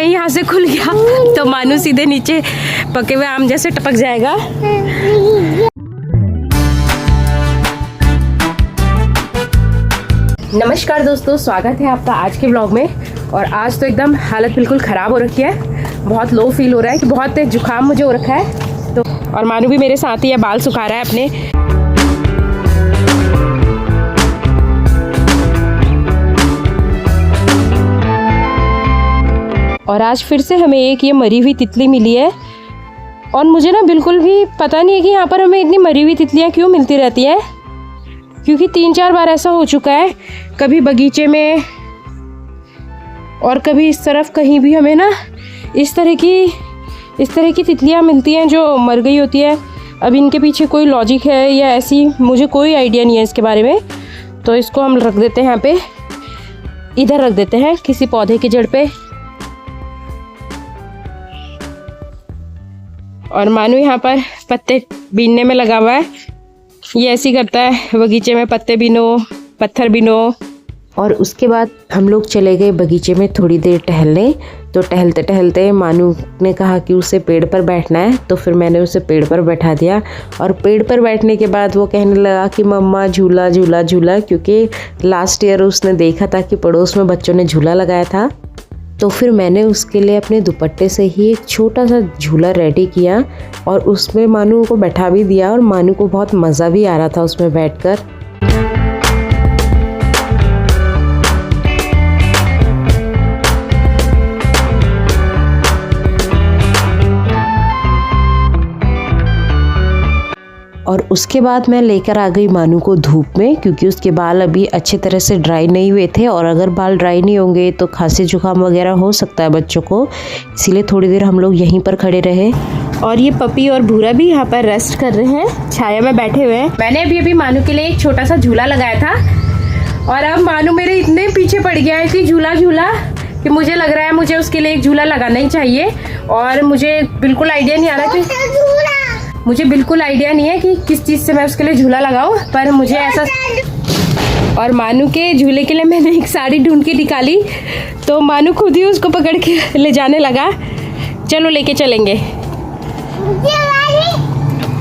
कहीं यहाँ से खुल गया तो मानू सीधे नीचे पके हुए आम जैसे टपक जाएगा। नमस्कार दोस्तों, स्वागत है आपका आज के ब्लॉग में। और आज तो एकदम हालत बिल्कुल ख़राब हो रखी है, बहुत लो फील हो रहा है कि बहुत जुकाम मुझे हो रखा है। तो और मानू भी मेरे साथ ही है, बाल सुखा रहा है अपने। और आज फिर से हमें एक ये मरी हुई तितली मिली है और मुझे ना बिल्कुल भी पता नहीं है कि यहाँ पर हमें इतनी मरी हुई तितलियाँ क्यों मिलती रहती हैं, क्योंकि 3-4 बार ऐसा हो चुका है, कभी बगीचे में और कभी इस तरफ कहीं भी हमें ना इस तरह की तितलियाँ मिलती हैं जो मर गई होती है। अब इनके पीछे कोई लॉजिक है या ऐसी, मुझे कोई आइडिया नहीं है इसके बारे में। तो इसको हम रख देते हैं यहाँ पे, इधर रख देते हैं किसी पौधे की जड़ पे। और मानू यहाँ पर पत्ते बीनने में लगा हुआ है, ये ऐसे ही करता है, बगीचे में पत्ते बीनो, पत्थर बीनो। और उसके बाद हम लोग चले गए बगीचे में थोड़ी देर टहलने। तो टहलते टहलते मानू ने कहा कि उसे पेड़ पर बैठना है, तो फिर मैंने उसे पेड़ पर बैठा दिया। और पेड़ पर बैठने के बाद वो कहने लगा कि मम्मा झूला झूला झूला, क्योंकि लास्ट ईयर उसने देखा था कि पड़ोस में बच्चों ने झूला लगाया था। तो फिर मैंने उसके लिए अपने दुपट्टे से ही एक छोटा सा झूला रेडी किया और उसमें मानू को बैठा भी दिया। और मानू को बहुत मज़ा भी आ रहा था उसमें बैठकर। और उसके बाद मैं लेकर आ गई मानू को धूप में, क्योंकि उसके बाल अभी अच्छी तरह से ड्राई नहीं हुए थे। और अगर बाल ड्राई नहीं होंगे तो खांसी जुकाम वगैरह हो सकता है बच्चों को, इसीलिए थोड़ी देर हम लोग यहीं पर खड़े रहे। और ये पपी और भूरा भी यहाँ पर रेस्ट कर रहे हैं, छाया में बैठे हुए हैं। मैंने अभी मानू के लिए एक छोटा सा झूला लगाया था और अब मानू मेरे इतने पीछे पड़ गया है कि झूला कि मुझे लग रहा है मुझे उसके लिए एक झूला लगाना ही चाहिए। और मुझे बिल्कुल आइडिया नहीं आ रहा कि किस चीज़ से मैं उसके लिए झूला लगाऊं, पर मुझे ऐसा। और मानू के झूले के लिए मैंने एक साड़ी ढूंढ के निकाली, तो मानू खुद ही उसको पकड़ के ले जाने लगा। चलो लेके चलेंगे।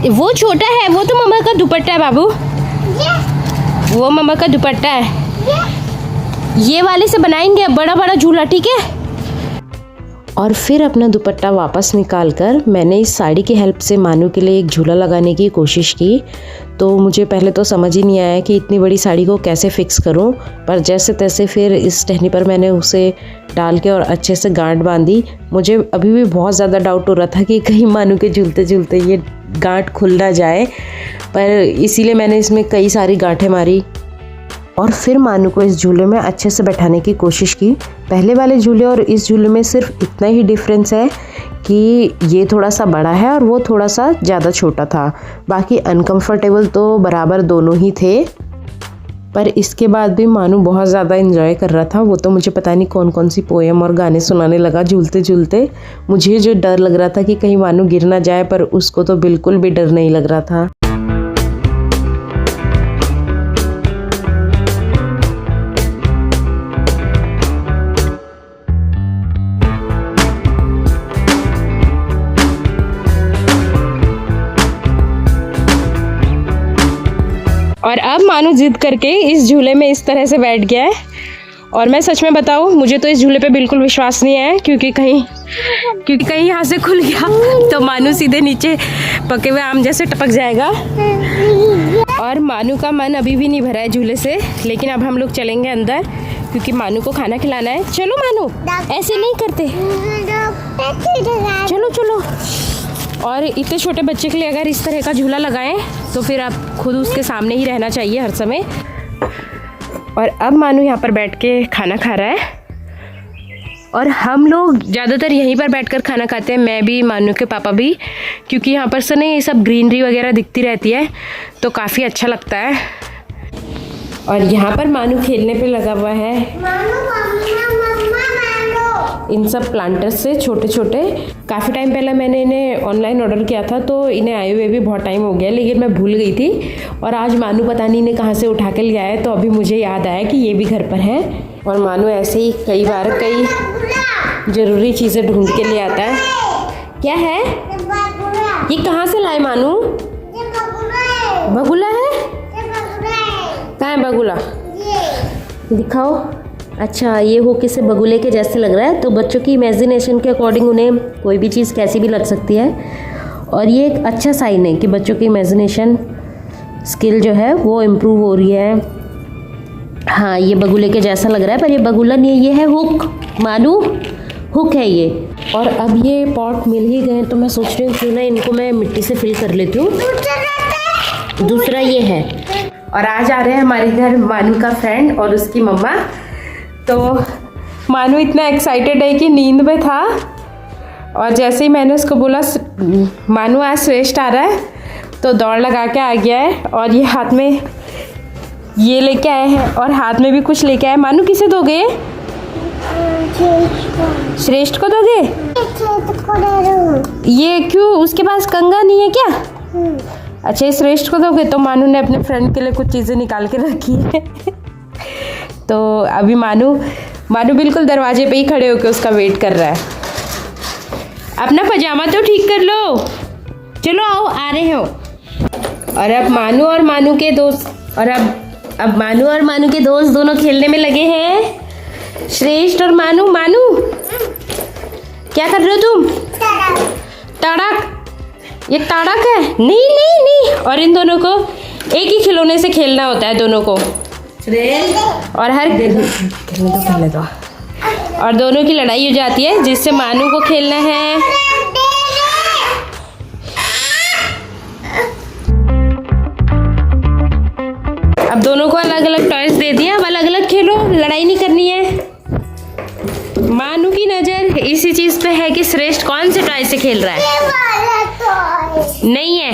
वो छोटा है, वो तो मम्मा का दुपट्टा है बाबू, वो मम्मा का दुपट्टा है। ये वाले से बनाएंगे बड़ा बड़ा झूला, ठीक है। और फिर अपना दुपट्टा वापस निकालकर मैंने इस साड़ी की हेल्प से मानू के लिए एक झूला लगाने की कोशिश की। तो मुझे पहले तो समझ ही नहीं आया कि इतनी बड़ी साड़ी को कैसे फिक्स करूं, पर जैसे तैसे फिर इस टहनी पर मैंने उसे डाल के और अच्छे से गांठ बांधी। मुझे अभी भी बहुत ज़्यादा डाउट हो रहा था कि कहीं मानू के झूलते झूलते ये गांठ खुल ना जाए, पर इसीलिए मैंने इसमें कई सारी गांठें मारी। और फिर मानू को इस झूले में अच्छे से बैठाने की कोशिश की। पहले वाले झूले और इस झूले में सिर्फ इतना ही डिफरेंस है कि ये थोड़ा सा बड़ा है और वो थोड़ा सा ज़्यादा छोटा था, बाकी अनकंफर्टेबल तो बराबर दोनों ही थे। पर इसके बाद भी मानू बहुत ज़्यादा एंजॉय कर रहा था। वो तो मुझे पता नहीं कौन कौन सी पोएम और गाने सुनाने लगा झूलते झूलते। मुझे जो डर लग रहा था कि कहीं मानू गिर ना जाए, पर उसको तो बिल्कुल भी डर नहीं लग रहा था। और अब मानू जिद करके इस झूले में इस तरह से बैठ गया है। और मैं सच में बताऊँ, मुझे तो इस झूले पे बिल्कुल विश्वास नहीं है, क्योंकि कहीं यहाँ से खुल गया तो मानू सीधे नीचे पके हुए आम जैसे टपक जाएगा। और मानू का मन अभी भी नहीं भरा है झूले से, लेकिन अब हम लोग चलेंगे अंदर, क्योंकि मानू को खाना खिलाना है। चलो मानू, ऐसे नहीं करते, चलो चलो। और इतने छोटे बच्चे के लिए अगर इस तरह का झूला लगाएं तो फिर आप खुद उसके सामने ही रहना चाहिए हर समय। और अब मानू यहाँ पर बैठ के खाना खा रहा है और हम लोग ज़्यादातर यहीं पर बैठकर खाना खाते हैं, मैं भी मानू के पापा भी, क्योंकि यहाँ पर से नहीं ये सब ग्रीनरी वगैरह दिखती रहती है तो काफ़ी अच्छा लगता है। और यहाँ पर मानू खेलने पे लगा हुआ है इन सब प्लांटर्स से, छोटे छोटे। काफ़ी टाइम पहले मैंने इन्हें ऑनलाइन ऑर्डर किया था, तो इन्हें आए हुए भी बहुत टाइम हो गया, लेकिन मैं भूल गई थी। और आज मानू पता नहीं इन्हें कहाँ से उठा के ले आया, तो अभी मुझे याद आया कि ये भी घर पर है। और मानू ऐसे ही कई बार ज़रूरी चीज़ें ढूंढ के ले आता है। क्या है ये? कहाँ से लाए मानू? बगुला है? कहाँ है बगुला? दिखाओ। अच्छा, ये होके से बगुले के जैसे लग रहा है। तो बच्चों की इमेजिनेशन के अकॉर्डिंग उन्हें कोई भी चीज़ कैसी भी लग सकती है, और ये एक अच्छा साइन है कि बच्चों की इमेजिनेशन स्किल जो है वो इम्प्रूव हो रही है। हाँ, ये बगुले के जैसा लग रहा है, पर ये बगुला नहीं है, ये है हुक। मानू, हुक है ये। और अब ये पॉट मिल ही गए तो मैं सोच रही हूँ क्यों ना इनको मैं मिट्टी से फिल कर लेती हूँ। दूसरा ये है। और आज आ रहे हैं हमारे घर मानू का फ्रेंड और उसकी मम्मा। तो मानू इतना एक्साइटेड है कि नींद में था, और जैसे ही मैंने उसको बोला मानू आज श्रेष्ठ आ रहा है, तो दौड़ लगा के आ गया है। और ये हाथ में ये लेके आए हैं, और हाथ में भी कुछ लेके आए। मानू किसे दोगे? श्रेष्ठ को दोगे? ये क्यों, उसके पास कंगा नहीं है क्या? अच्छा, श्रेष्ठ को दोगे। तो मानू ने अपने फ्रेंड के लिए कुछ चीज़ें निकाल के रखी है। तो अभी मानू बिल्कुल दरवाजे पे ही खड़े होकर उसका वेट कर रहा है। अपना पजामा तो ठीक कर लो, चलो आओ, आ रहे हो। और अब मानू और मानू के दोस्त दोनों खेलने में लगे हैं। श्रेष्ठ और मानू क्या कर रहे हो तुम? ताड़क। ये ताड़क है? नहीं। और इन दोनों को एक ही खिलौने से खेलना होता है दोनों को। और खेलने दो। और दोनों की लड़ाई हो जाती है, जिससे मानू को खेलना है। अब दोनों को अलग अलग टॉयज दे दिया, अब अलग अलग खेलो, लड़ाई नहीं करनी है। मानू की नजर इसी चीज पे है कि श्रेष्ठ कौन से टॉय से खेल रहा है। नहीं है।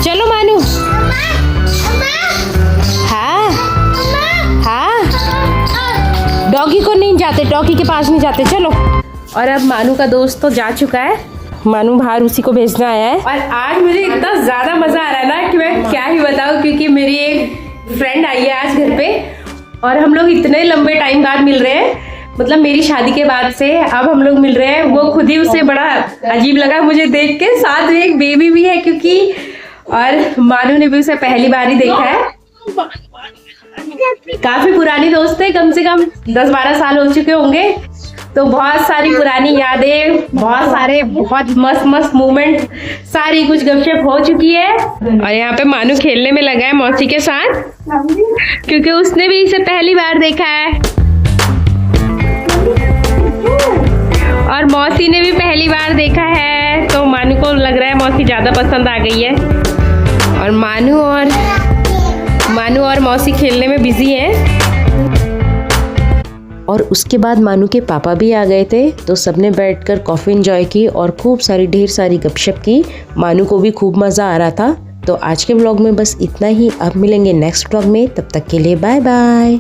चलो मानू। हाँ, डॉगी को नहीं जाते, डॉगी के पास नहीं जाते, चलो। और अब मानू का दोस्त तो जा चुका है, मानू बाहर उसी को भेजना आया है। और आज मुझे इतना ज़्यादा मज़ा आ रहा है ना कि मैं क्या ही बताऊँ, क्योंकि मेरी एक फ्रेंड आई है आज घर पे, और हम लोग इतने लंबे टाइम बाद मिल रहे हैं। मतलब मेरी शादी के बाद से अब हम लोग मिल रहे हैं। वो खुद ही उसे बड़ा अजीब लगा मुझे देख के। साथ में एक बेबी भी है क्योंकि, और मानू ने भी उसे पहली बार ही देखा है। काफ़ी पुरानी दोस्त है, कम से कम 10-12 साल हो चुके होंगे। तो बहुत सारी पुरानी यादें, बहुत मस्त मोमेंट, सारी कुछ गपशप हो चुकी है। और यहाँ पे मानू खेलने में लगा है मौसी के साथ, क्योंकि उसने भी इसे पहली बार देखा है, और मौसी ने भी पहली बार देखा है। तो मानू को लग रहा है मौसी ज़्यादा पसंद आ गई है। और मानू और मौसी खेलने में बिजी हैं। और उसके बाद मानू के पापा भी आ गए थे, तो सबने बैठकर कॉफ़ी एंजॉय की और ढेर सारी गपशप की। मानू को भी खूब मज़ा आ रहा था। तो आज के व्लॉग में बस इतना ही। अब मिलेंगे नेक्स्ट व्लॉग में, तब तक के लिए बाय बाय।